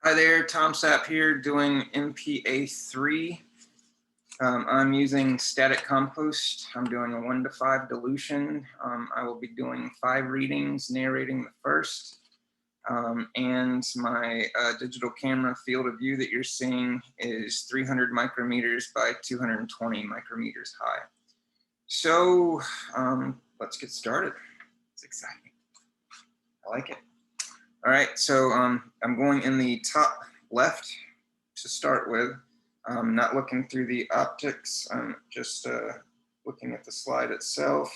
Hi there, Tom Sapp here doing MPA 3. I'm using static compost. I'm doing a 1 to 5 dilution. I will be doing 5 readings, narrating the first. And my digital camera field of view that you're seeing is 300 micrometers by 220 micrometers high. So let's get started. It's exciting. I like it. All right, so I'm going in the top left to start with. I'm not looking through the optics, I'm just looking at the slide itself.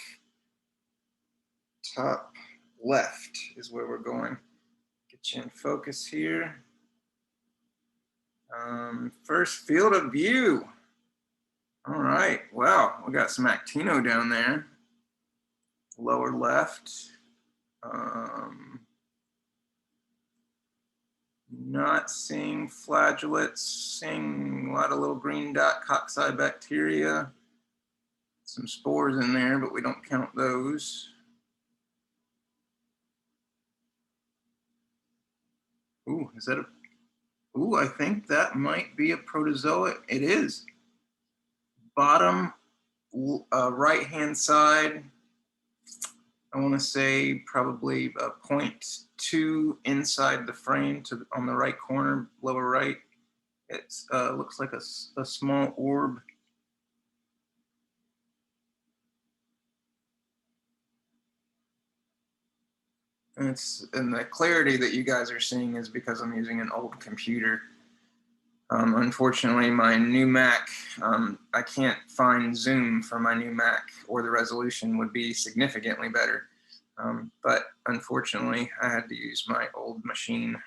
Top left is where we're going. Get you in focus here. First field of view. All right, wow, we got some actino down there. Lower left. Not seeing flagellates, seeing a lot of little green dot cocci bacteria. Some spores in there, but we don't count those. Ooh, is that a, ooh, I think that might be a protozoa. It is. Bottom right-hand side, I want to say probably a 0.2 inside the frame on the right corner, lower right. It looks like a small orb. And the clarity that you guys are seeing is because I'm using an old computer. Unfortunately, my new Mac, I can't find Zoom for my new Mac, or the resolution would be significantly better. But unfortunately, I had to use my old machine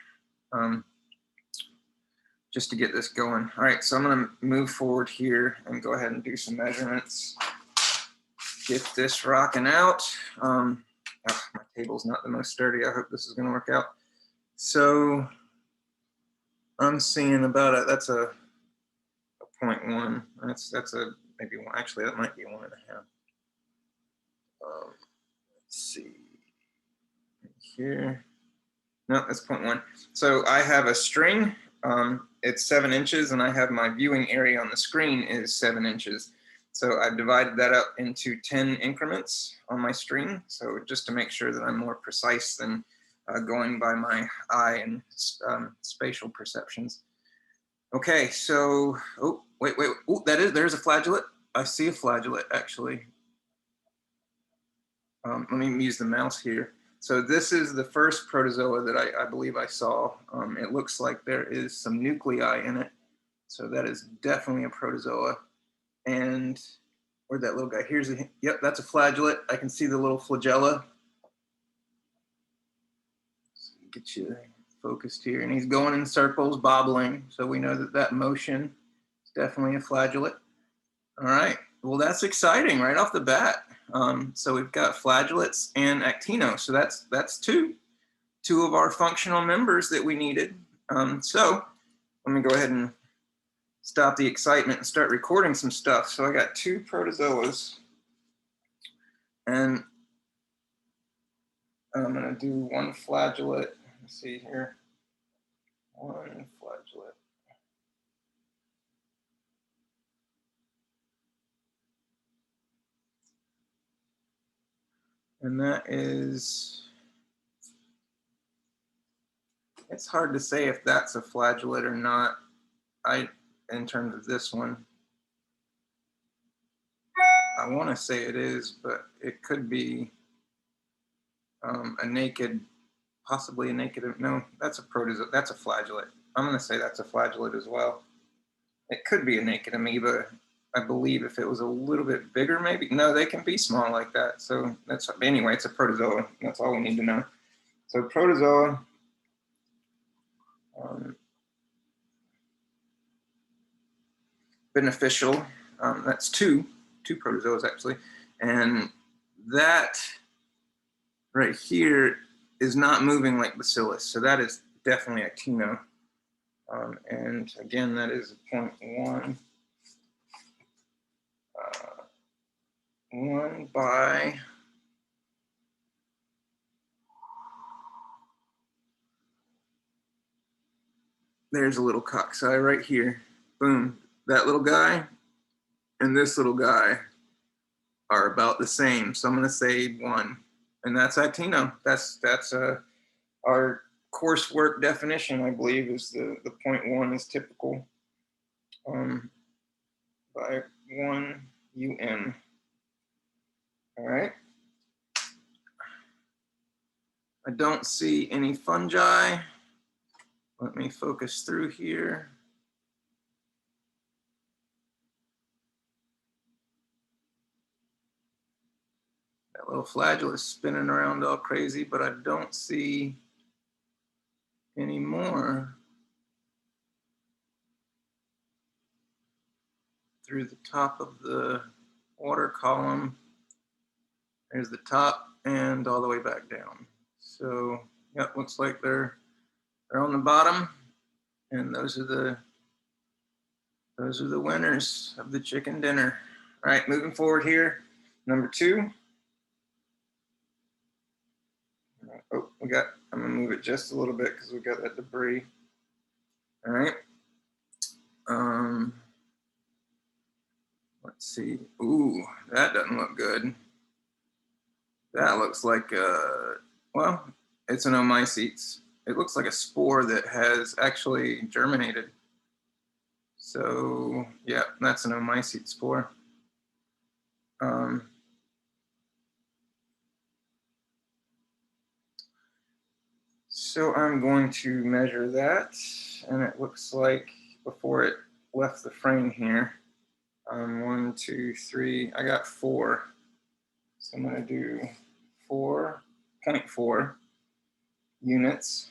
just to get this going. All right, so I'm going to move forward here and go ahead and do some measurements. Get this rocking out. My table's not the most sturdy. I hope this is going to work out. So I'm seeing about that's a 0.1. That's a maybe one. Actually, that might be 1.5. Let's see here. No, that's 0.1. So I have a string. It's 7 inches, and I have my viewing area on the screen is 7 inches. So I've divided that up into 10 increments on my string. So just to make sure that I'm more precise than going by my eye and spatial perceptions. Okay, so, oh, wait, oh, there's a flagellate. I see a flagellate, actually. Let me use the mouse here. So this is the first protozoa that I believe I saw. It looks like there is some nuclei in it. So that is definitely a protozoa. And where'd that little guy? Yep, that's a flagellate. I can see the little flagella. Get you focused here. And he's going in circles, bobbling. So we know that motion is definitely a flagellate. All right, well, that's exciting right off the bat. So we've got flagellates and actino. So that's two of our functional members that we needed. So let me go ahead and stop the excitement and start recording some stuff. So I got 2 protozoas, and I'm going to do 1 flagellate. Let's see here. 1 flagellate. And that is, it's hard to say if that's a flagellate or not. In terms of this one, I want to say it is, but it could be a naked, possibly a naked. No, that's a protozoa. That's a flagellate. I'm going to say that's a flagellate as well. It could be a naked amoeba. I believe if it was a little bit bigger, maybe. No, they can be small like that. So that's, anyway, it's a protozoa. That's all we need to know. So protozoa. Beneficial. That's two protozoas actually, and that right here is not moving like bacillus, so that is definitely actino. And again, that is 0.1. 1 by there's a little cocci right here. Boom. That little guy and this little guy are about the same. So I'm going to say 1. And that's actino. That's our coursework definition, I believe, is the 0.1 is typical by 1 UN. All right. I don't see any fungi. Let me focus through here. That little flagella is spinning around all crazy, but I don't see any more through the top of the water column. There's the top and all the way back down. So, yep, looks like they're on the bottom, and those are the winners of the chicken dinner. All right, moving forward here, number 2. Oh, I'm gonna move it just a little bit because we got that debris. All right. Let's see. Ooh, that doesn't look good. That looks like well, it's an omycetes. It looks like a spore that has actually germinated. So yeah, that's an omycete spore. So I'm going to measure that, and it looks like before it left the frame here, 1, 2, 3, I got 4. So I'm going to do 4.4 units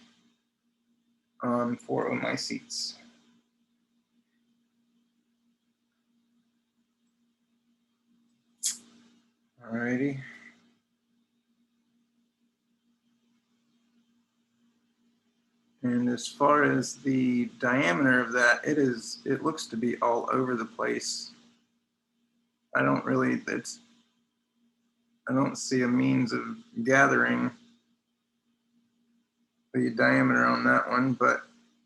for omycetes. Alrighty. And as far as the diameter of that, it looks to be all over the place. I don't see a means of gathering the diameter on that one, but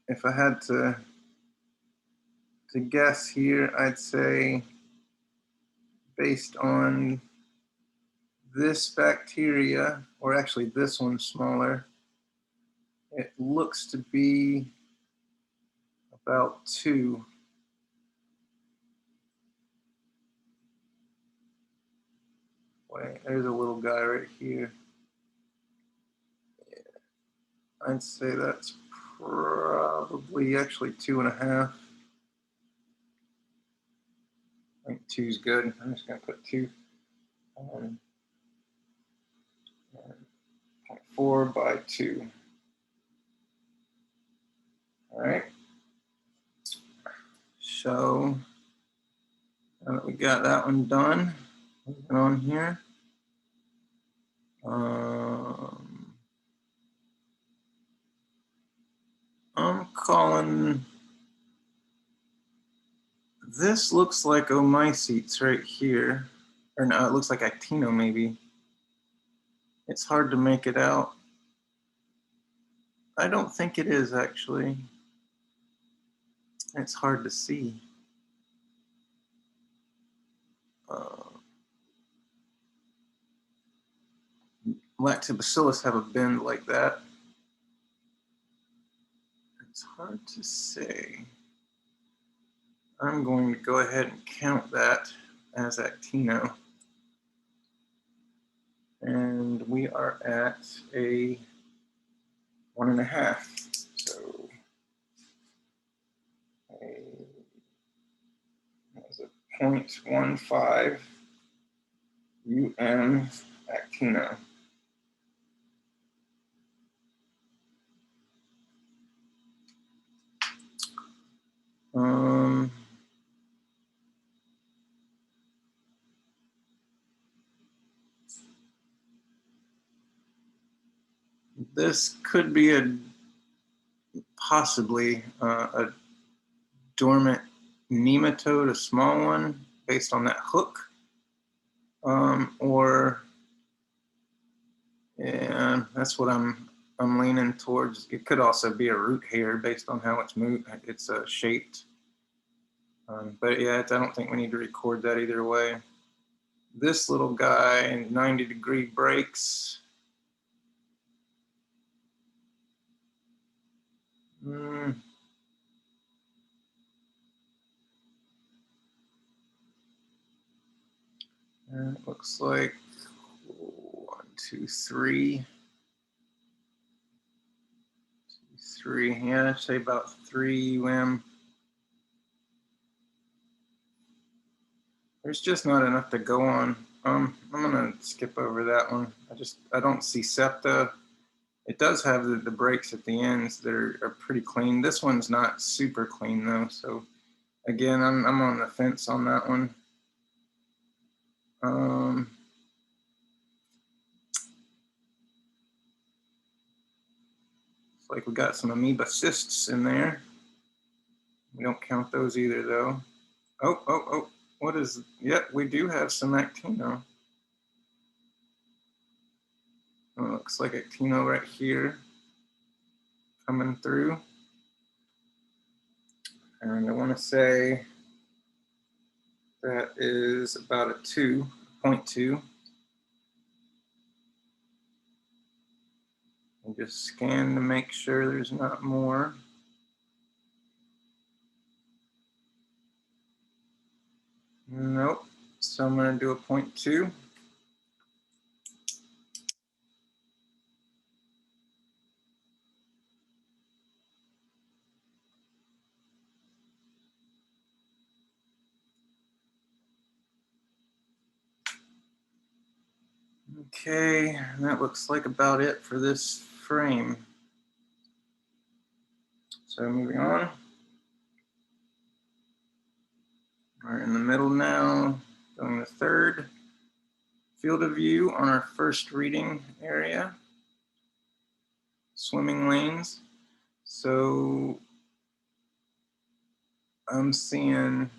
if I had to guess here, I'd say based on this bacteria, or actually this one's smaller, it looks to be about 2. Wait, there's a little guy right here. Yeah. I'd say that's probably actually 2.5. I think 2 is good. I'm just going to put 2. 0.4 by 2. All right. So now that we got that one done, moving on here. I'm calling this, looks like omycetes right here, or no, it looks like actino maybe. It's hard to make it out. I don't think it is actually. It's hard to see. Lactobacillus have a bend like that. It's hard to say. I'm going to go ahead and count that as actino. And we are at a 1.5. So that's a 0.15 UN actino. This could be possibly a dormant nematode, a small one, based on that hook, or yeah, that's what I'm I'm leaning towards, it could also be a root hair based on how it's shaped. But yeah, I don't think we need to record that either way. This little guy, 90-degree breaks. And it looks like 1, 2, 3. 3, yeah, I'd say about 3 whim. There's just not enough to go on. I'm gonna skip over that one. I don't see septa. It does have the breaks at the ends that are pretty clean. This one's not super clean though, so again, I'm on the fence on that one. It's like we got some amoeba cysts in there. We don't count those either though. Oh, what is, yep, we do have some actino. Oh, looks like actino right here coming through. And I want to say that is about a 2.2. And just scan to make sure there's not more. Nope. So I'm going to do a 0.2. Okay, and that looks like about it for this frame. So moving on. We're in the middle now, going to third. Field of view on our first reading area. Swimming lanes. So I'm seeing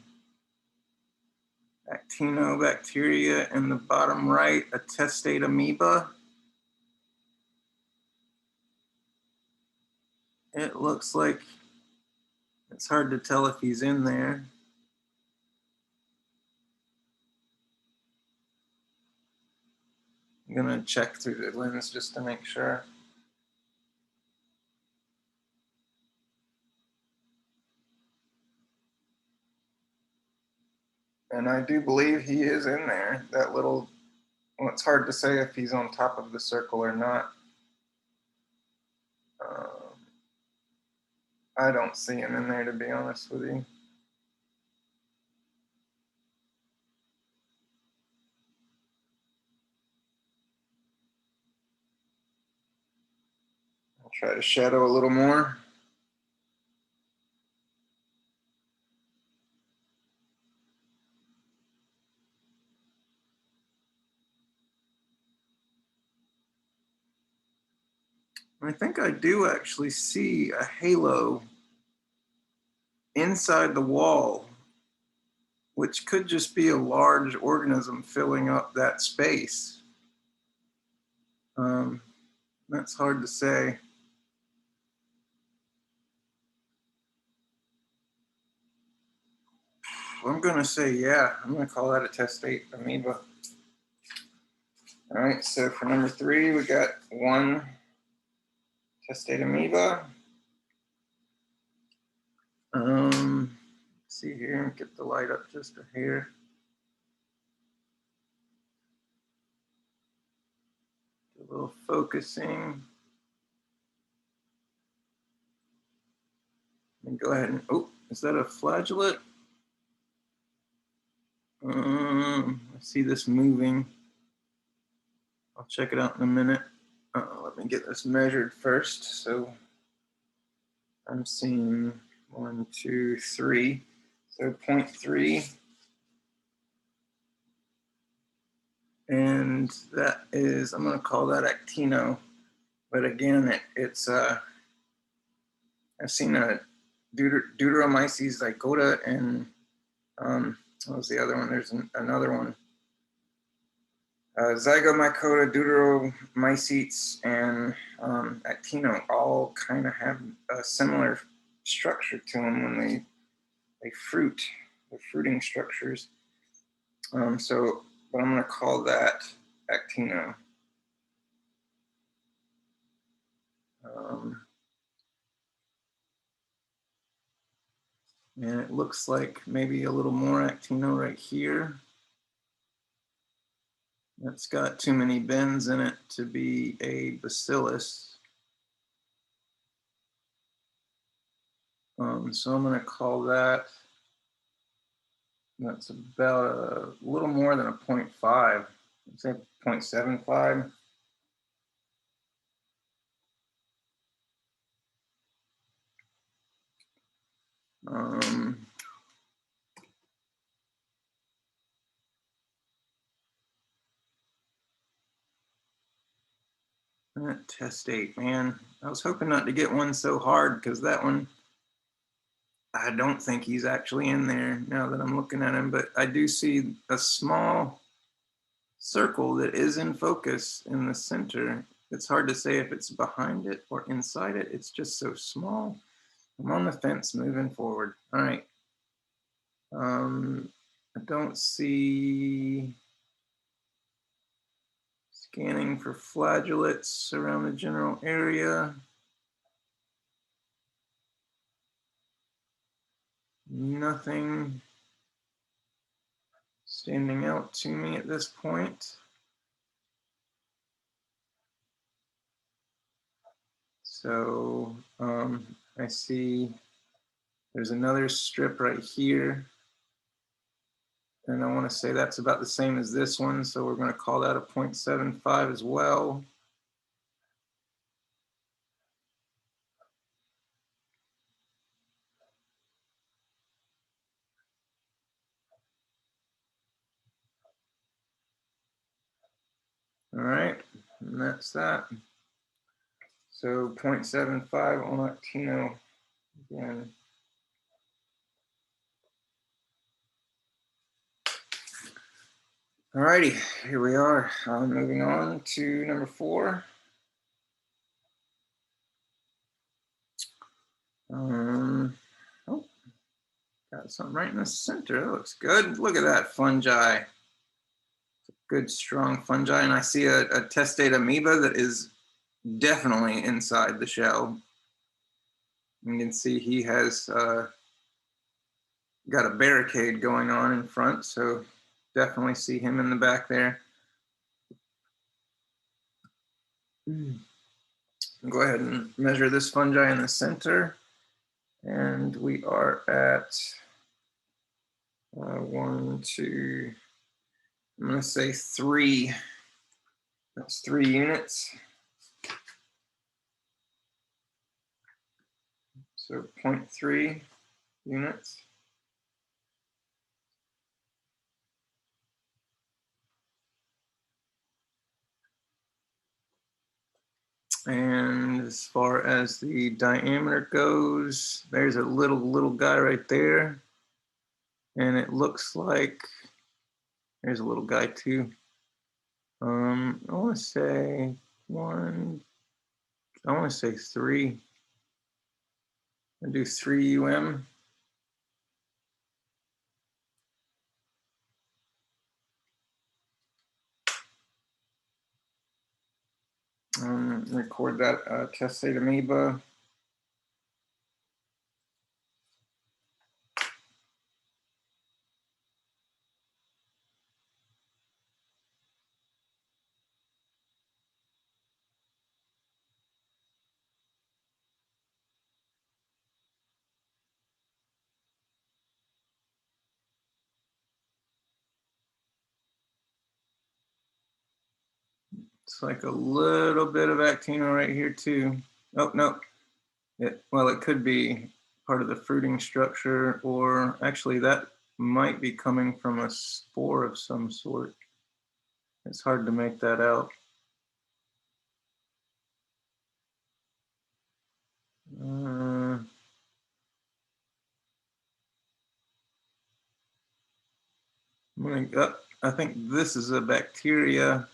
actinobacteria in the bottom right, a testate amoeba. It looks like it's hard to tell if he's in there. I'm gonna check through the lens just to make sure. And I do believe he is in there. That little, well, it's hard to say if he's on top of the circle or not. I don't see him in there, to be honest with you. I'll try to shadow a little more. I think I do actually see a halo inside the wall, which could just be a large organism filling up that space. That's hard to say. I'm gonna say, yeah, I'm gonna call that a testate amoeba. All right, so for number 3, we got 1 testate amoeba. Let's see here, get the light up just a hair. Do a little focusing. And go ahead and, oh, is that a flagellate? I see this moving. I'll check it out in a minute. Let me get this measured first. So I'm seeing 1, 2, 3. So 0.3. And that is, I'm going to call that actino. But again, I've seen a Deuteromyces zygota and what was the other one? There's another one. Zygomycota, deuteromycetes, and actino all kind of have a similar structure to them when they fruit, the fruiting structures. But I'm going to call that actino. And it looks like maybe a little more actino right here. That's got too many bends in it to be a bacillus. So I'm going to call that, that's about a little more than a 0.5, let's say 0.75. That testate, man. I was hoping not to get one so hard because that one, I don't think he's actually in there now that I'm looking at him, but I do see a small circle that is in focus in the center. It's hard to say if it's behind it or inside it. It's just so small. I'm on the fence moving forward. All right. I don't see scanning for flagellates around the general area. Nothing standing out to me at this point. So I see there's another strip right here. And I want to say that's about the same as this one. So we're going to call that a 0.75 as well. All right, and that's that. So 0.75 on actino again. All righty, here we are. Moving on to number 4. Oh, got something right in the center. That looks good. Look at that fungi. Good, strong fungi. And I see a testate amoeba that is definitely inside the shell. You can see he has got a barricade going on in front, so definitely see him in the back there. Go ahead and measure this fungi in the center, and we are at 1, 2, I'm going to say 3. That's 3 units. So 0.3 units. And as far as the diameter goes, there's a little guy right there. And it looks like there's a little guy too. I want to say 1, I want to say 3. I do 3 UM. Record that testate amoeba. It's like a little bit of actino right here too. Oh, no. Well, it could be part of the fruiting structure, or actually that might be coming from a spore of some sort. It's hard to make that out. I'm gonna, I think this is a bacteria,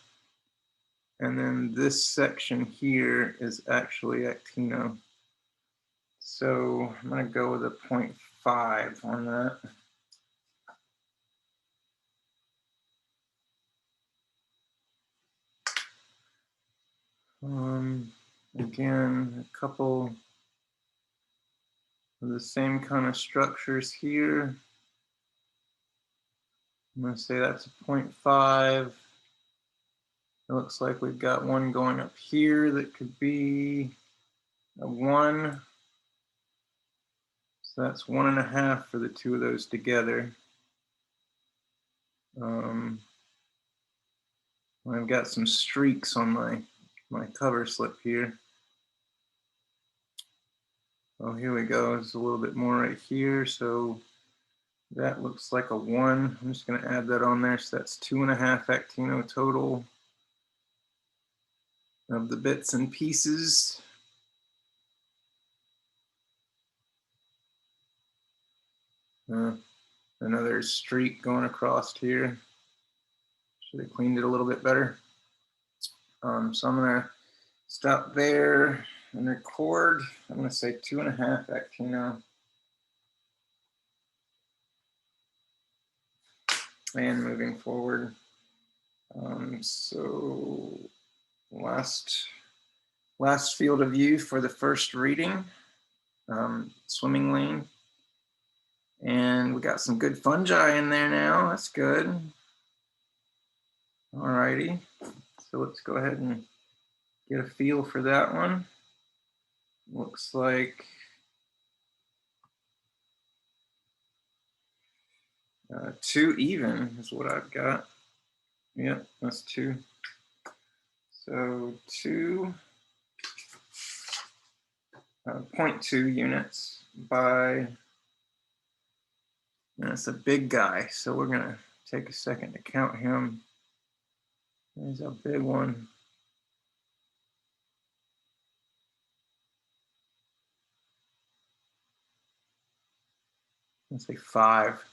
and then this section here is actually actino. So I'm going to go with a 0.5 on that. Again, a couple of the same kind of structures here. I'm going to say that's a 0.5. It looks like we've got one going up here that could be a 1. So that's 1.5 for the two of those together. I've got some streaks on my cover slip here. Oh, here we go. There's a little bit more right here. So that looks like a 1. I'm just going to add that on there. So that's 2.5 actino total of the bits and pieces. Another streak going across here. Should have cleaned it a little bit better. So I'm going to stop there and record. I'm going to say 2.5 actino. And moving forward. So last field of view for the first reading, swimming lane. And we got some good fungi in there now. That's good. All righty. So let's go ahead and get a feel for that one. Looks like 2 even is what I've got. Yep, that's 2. So 2, 0.2 units by, and it's a big guy. So we're going to take a second to count him. There's a big one. Let's say 5.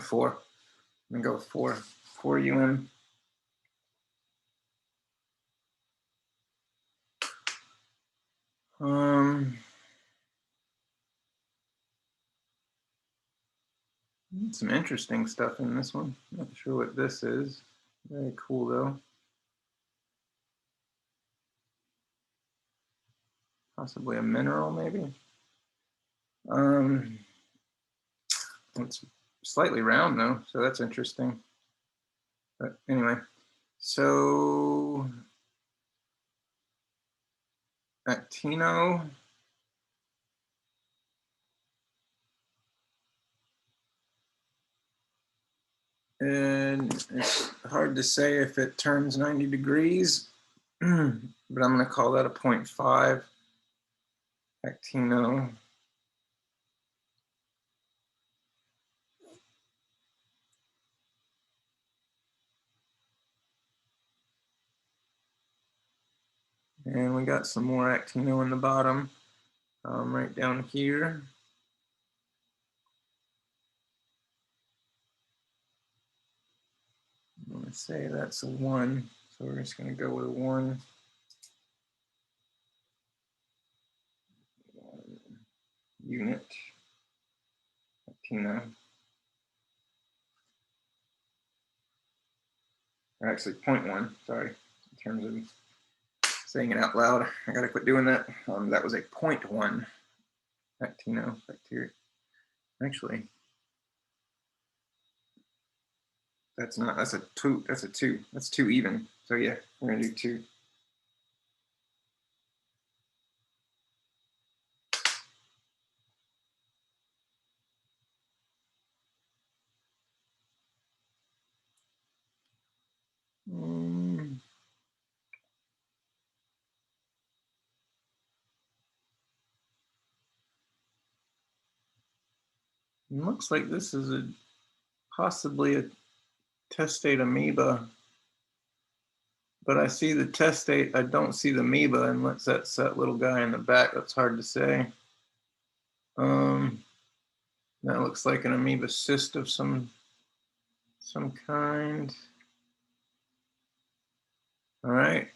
Four. I'm gonna go with 4. 4 UN. Some interesting stuff in this one. Not sure what this is. Very cool though. Possibly a mineral, maybe. It's slightly round though, so that's interesting. But anyway, so actino. And it's hard to say if it turns 90 degrees, but I'm going to call that a 0.5 actino. And we got some more actino in the bottom, right down here. I'm going to say that's a 1, so we're just going to go with a 1. Unit actino. Or actually 0.1, sorry, in terms of saying it out loud. I got to quit doing that. That was a 0.1 actino bacteria. Actually, that's not, that's a 2, that's a 2. That's 2 even. So yeah, we're going to do 2. Looks like this is possibly a testate amoeba but I see the testate. I don't see the amoeba unless that's that little guy in the back. That's hard to say. That looks like an amoeba cyst of some kind. All right.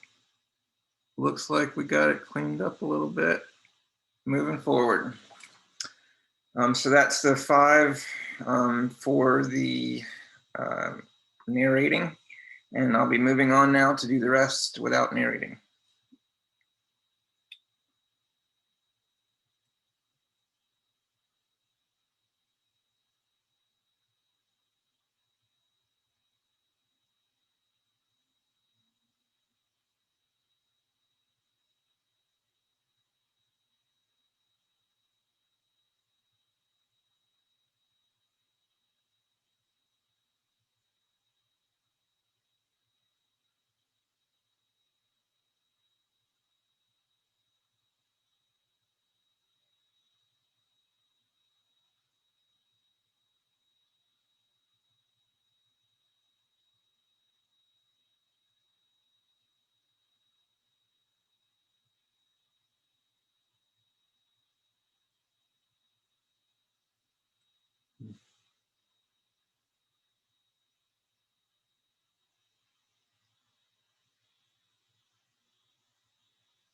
Looks like we got it cleaned up a little bit. Moving forward. So that's the 5 for the narrating. And I'll be moving on now to do the rest without narrating.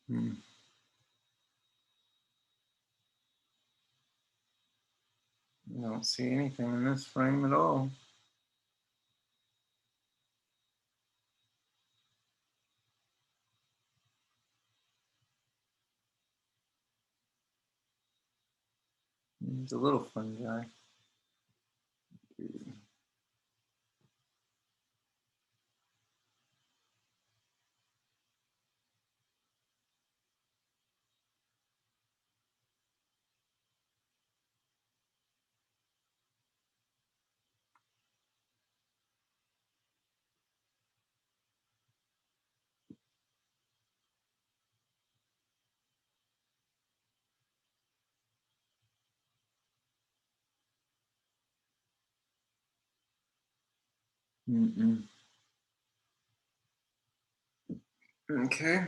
Hmm. I don't see anything in this frame at all. It's a little fungi. Mm-mm. Okay.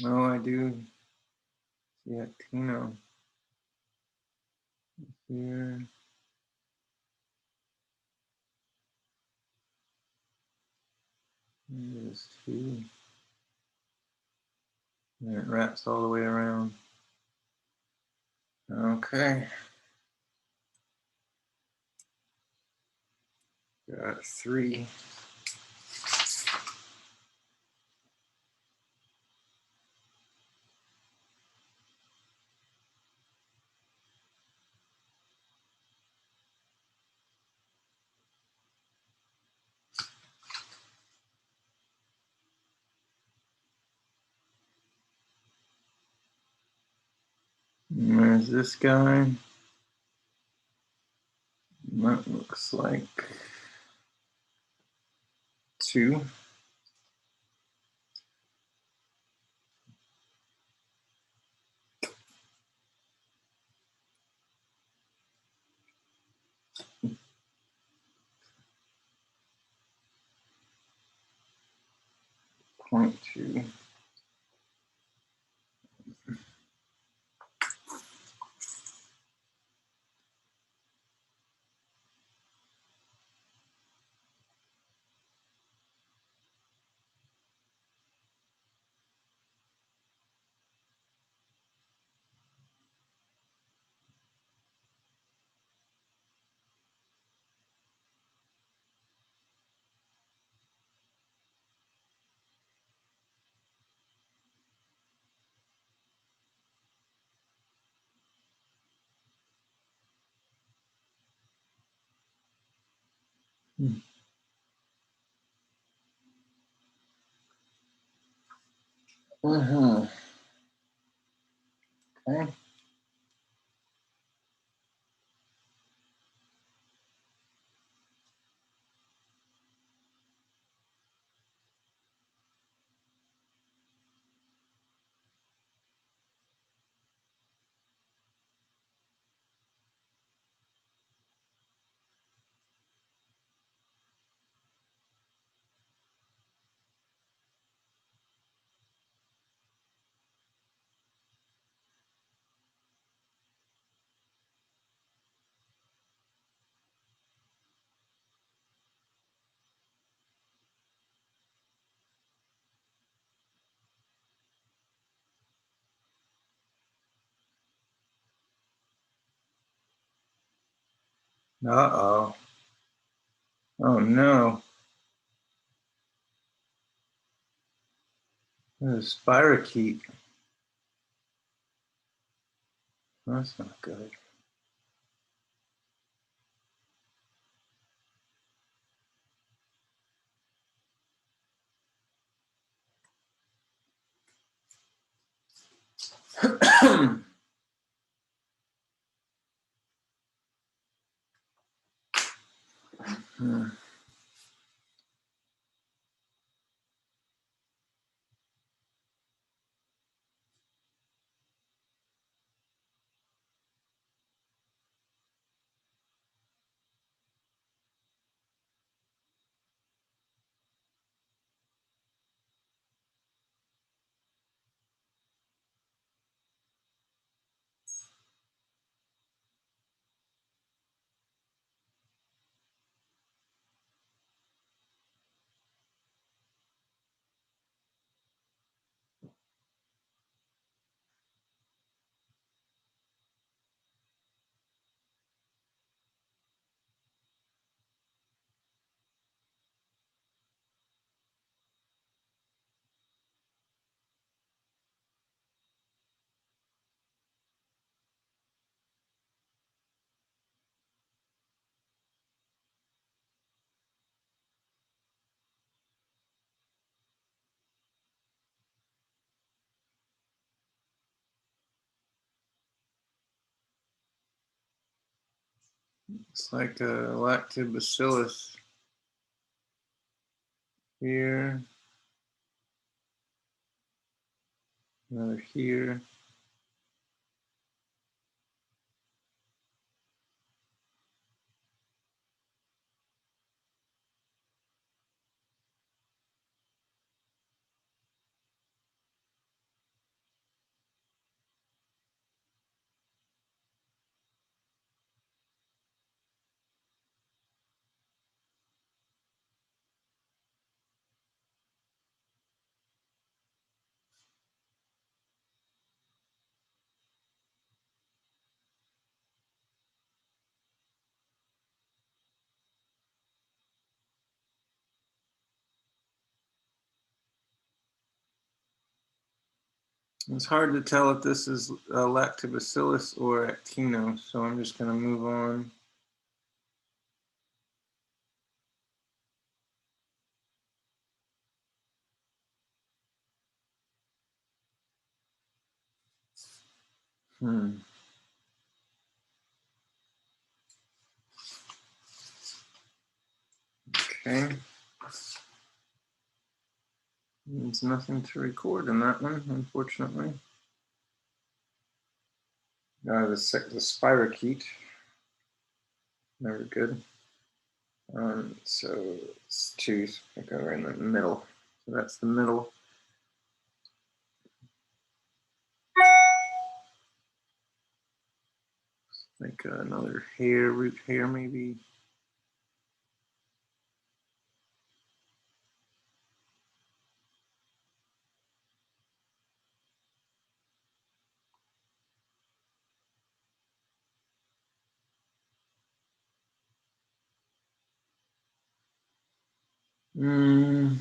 Oh, I do see a Tino here. There's 2. And it wraps all the way around. Okay. Got 3. And there's this guy. That looks like 2. Point 2. Okay. Uh-oh. Oh no. There's spirochete. That's not good. Hmm. It's like a lactobacillus here, another here. It's hard to tell if this is lactobacillus or actino, so I'm just going to move on. Okay. There's nothing to record in that one, unfortunately. The spirochete, never good. So it's two, I go right in the middle. So that's the middle. Like another hair, root hair maybe. Mm.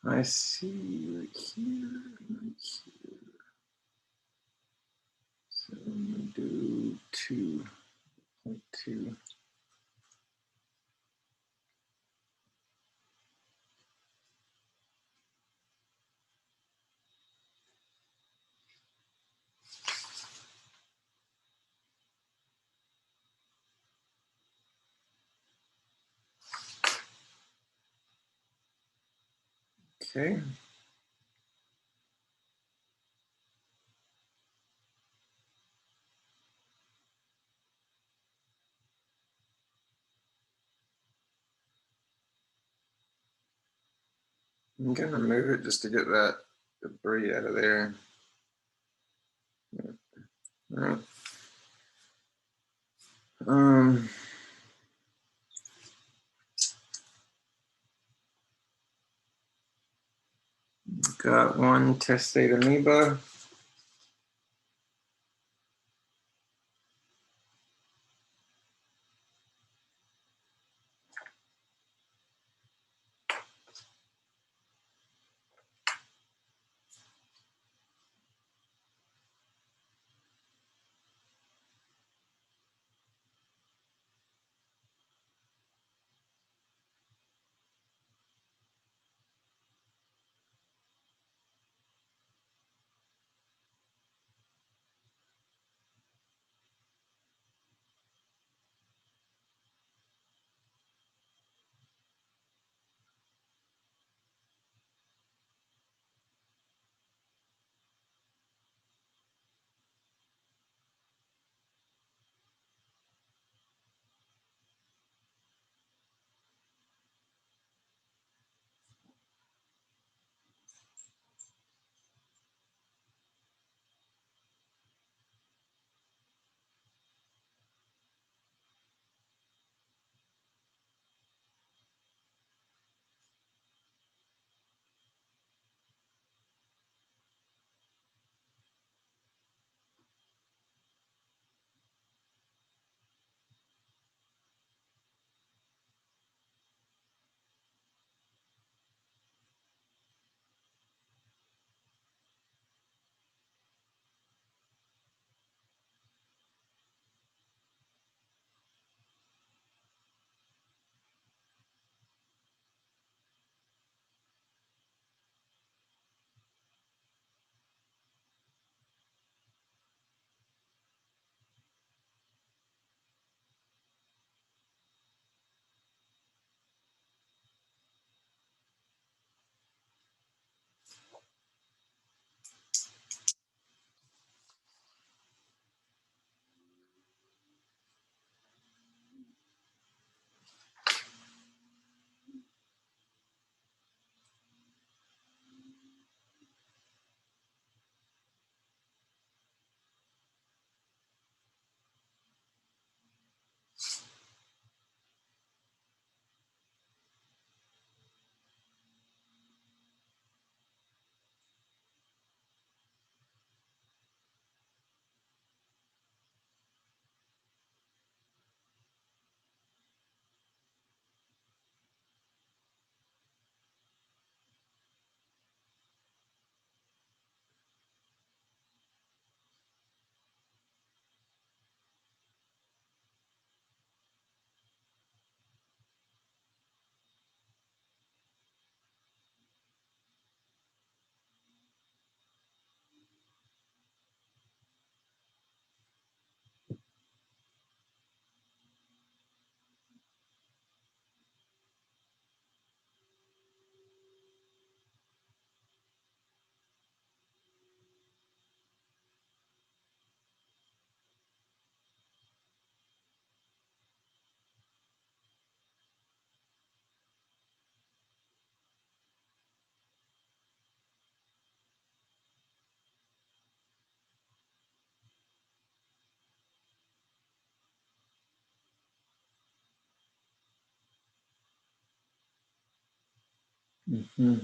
I see right here, right here. So I'm gonna do 2.2. Okay. I'm gonna move it just to get that debris out of there. All right. Got one testate amoeba. Mm-hmm.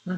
Hmm.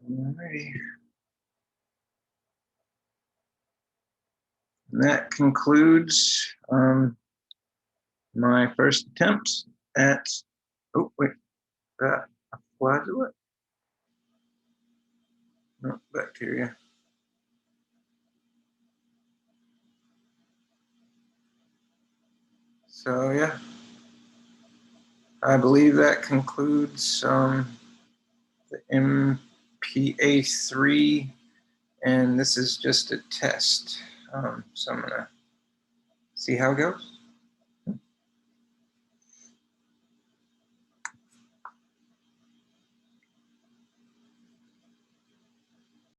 Alrighty. And that concludes my first attempt at, oh wait, apply to it? No, bacteria. So yeah, I believe that concludes the MPA 3, and this is just a test. So I'm gonna see how it goes.